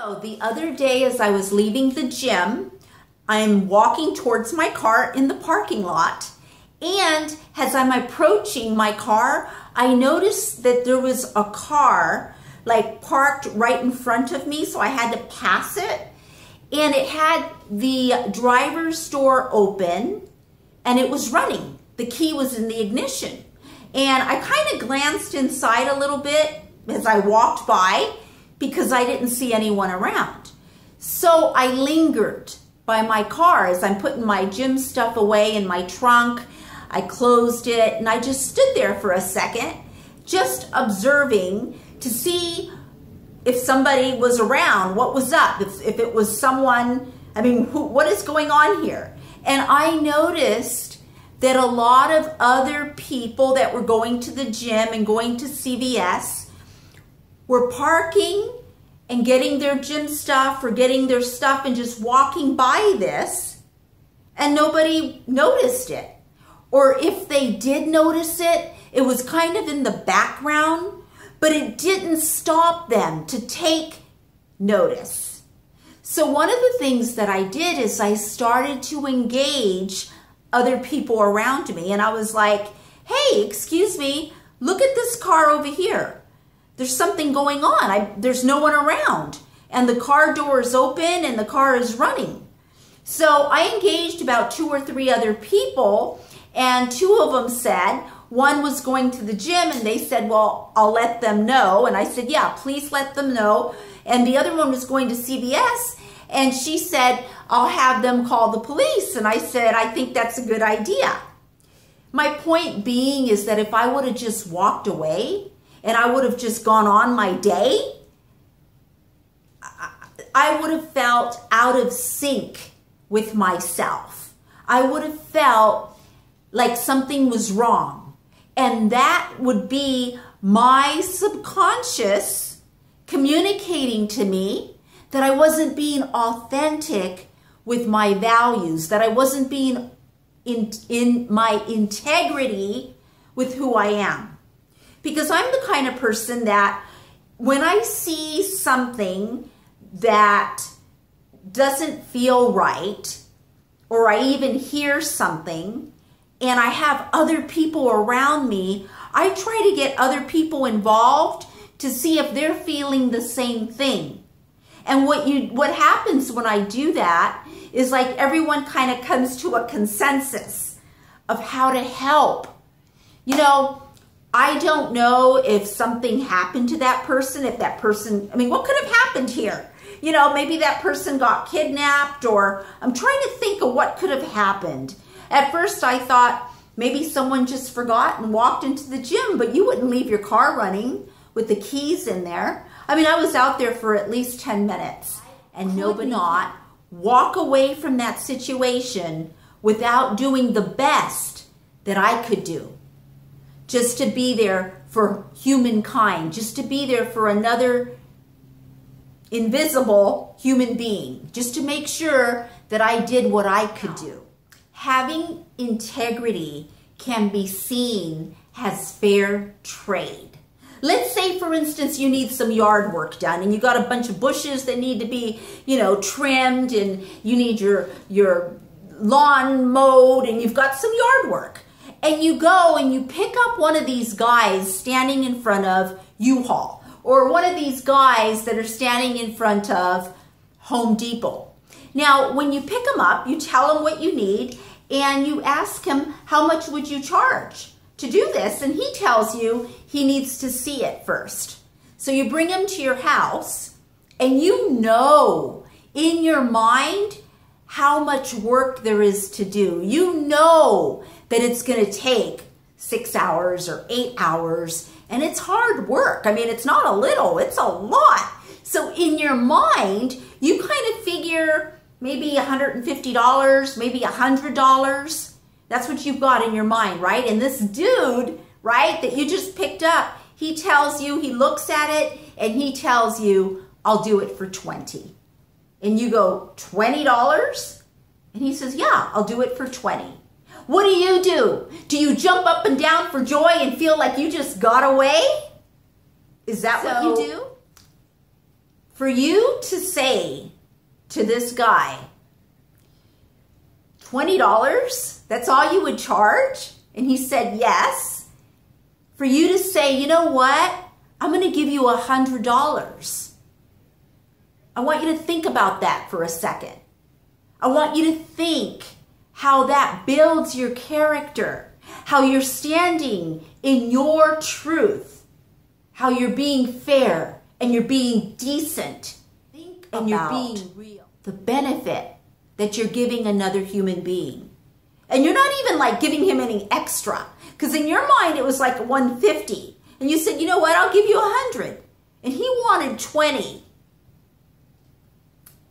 So the other day as I was leaving the gym, I'm walking towards my car in the parking lot, and as I'm approaching my car, I noticed that there was a car like parked right in front of me, so I had to pass it, and it had the driver's door open and it was running. The key was in the ignition, and I kind of glanced inside a little bit as I walked by because I didn't see anyone around. So I lingered by my car as I'm putting my gym stuff away in my trunk. I closed it and I just stood there for a second, just observing to see if somebody was around, what was up, if it was someone, I mean, what is going on here? And I noticed that a lot of other people that were going to the gym and going to CVS were parking and getting their gym stuff or getting their stuff and just walking by this, and nobody noticed it. Or if they did notice it, it was kind of in the background, but it didn't stop them to take notice. So one of the things that I did is I started to engage other people around me, and I was like, hey, excuse me, look at this car over here. There's something going on. There's no one around, and the car door is open and the car is running. So I engaged about 2 or 3 other people, and 2 of them said, one was going to the gym and they said, well, I'll let them know. And I said, yeah, please let them know. And the other one was going to CVS, and she said, I'll have them call the police. And I said, I think that's a good idea. My point being is that if I would have just walked away and I would have just gone on my day, I would have felt out of sync with myself. I would have felt like something was wrong. And that would be my subconscious communicating to me that I wasn't being authentic with my values, that I wasn't being in my integrity with who I am. Because I'm the kind of person that when I see something that doesn't feel right, or I even hear something, and I have other people around me, I try to get other people involved to see if they're feeling the same thing. And what happens when I do that is like everyone kind of comes to a consensus of how to help. You know, I don't know if something happened to that person, if that person, I mean, what could have happened here? You know, maybe that person got kidnapped, or I'm trying to think of what could have happened. At first I thought maybe someone just forgot and walked into the gym, but you wouldn't leave your car running with the keys in there. I mean, I was out there for at least 10 minutes, and nobody not walk away from that situation without doing the best that I could do. Just to be there for humankind, just to be there for another invisible human being, just to make sure that I did what I could do. Having integrity can be seen as fair trade. Let's say, for instance, you need some yard work done and you got a bunch of bushes that need to be, you know, trimmed, and you need your lawn mowed, and you've got some yard work. And you go and you pick up one of these guys standing in front of U-Haul, or one of these guys that are standing in front of Home Depot. Now, when you pick them up, you tell them what you need, and you ask him, how much would you charge to do this? And he tells you he needs to see it first. So you bring him to your house, and you know in your mind how much work there is to do. You know that it's going to take 6 hours or 8 hours, and it's hard work. I mean, it's not a little, it's a lot. So in your mind, you kind of figure maybe $150, maybe $100. That's what you've got in your mind, right? And this dude, right, that you just picked up, he tells you, he looks at it, and he tells you, I'll do it for $20. And you go, $20? And he says, yeah, I'll do it for $20. What do? Do you jump up and down for joy and feel like you just got away? Is that what you do? For you to say to this guy, $20, that's all you would charge? And he said yes. For you to say, you know what? I'm going to give you $100. I want you to think about that for a second. I want you to think how that builds your character, how you're standing in your truth, how you're being fair and you're being decent. Think and you're being real. The benefit that you're giving another human being. And you're not even like giving him any extra. Because in your mind, it was like $150. And you said, you know what, I'll give you $100. And he wanted $20.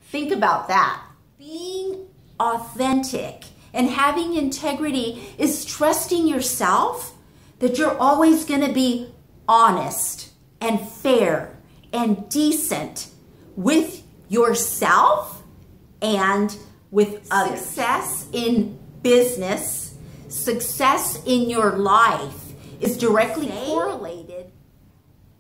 Think about that. Being authentic and having integrity is trusting yourself that you're always going to be honest and fair and decent with yourself and with others. Success in business, success in your life is directly correlated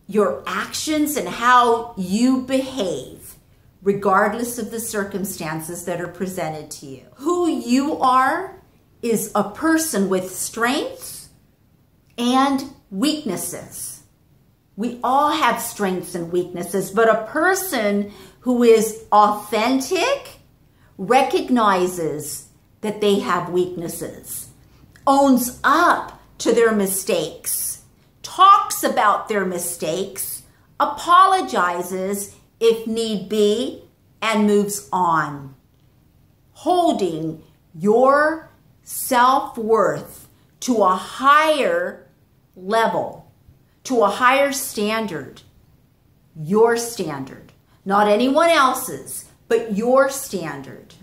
your actions and how you behave, regardless of the circumstances that are presented to you. Who you are is a person with strengths and weaknesses. We all have strengths and weaknesses, but a person who is authentic recognizes that they have weaknesses, owns up to their mistakes, talks about their mistakes, apologizes if need be, and moves on. Holding your self-worth to a higher level, to a higher standard, your standard, not anyone else's, but your standard.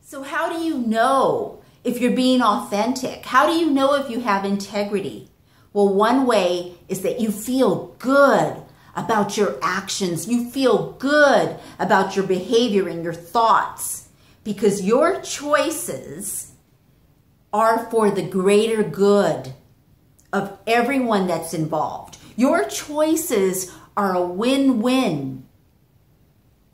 So how do you know if you're being authentic? How do you know if you have integrity? Well, one way is that you feel good about your actions. You feel good about your behavior and your thoughts because your choices are for the greater good of everyone that's involved. Your choices are a win-win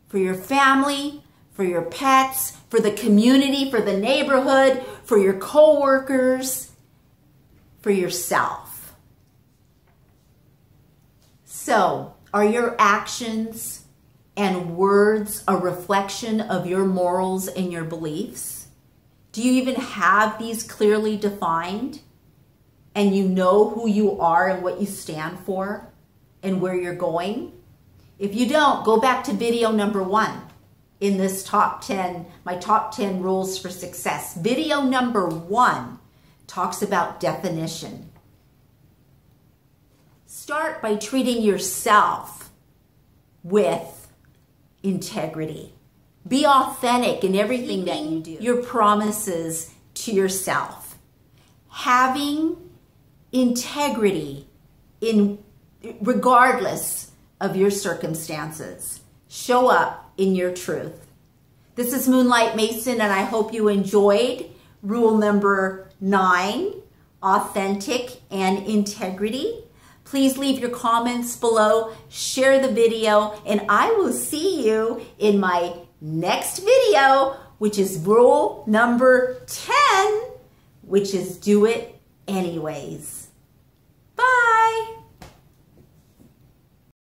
for your family, for your pets, for the community, for the neighborhood, for your co-workers, for yourself. So, are your actions and words a reflection of your morals and your beliefs? Do you even have these clearly defined? And you know who you are and what you stand for and where you're going? If you don't, go back to video number 1 in this top 10, my top 10 rules for success. Video number 1 talks about definition. Start by treating yourself with integrity. Be authentic in everything that you do. Your promises to yourself. Having integrity regardless of your circumstances. Show up in your truth. This is Moonlight Mason, and I hope you enjoyed rule number 9, authentic and integrity. Please leave your comments below, share the video, and I will see you in my next video, which is rule number 10, which is do it anyways. Bye.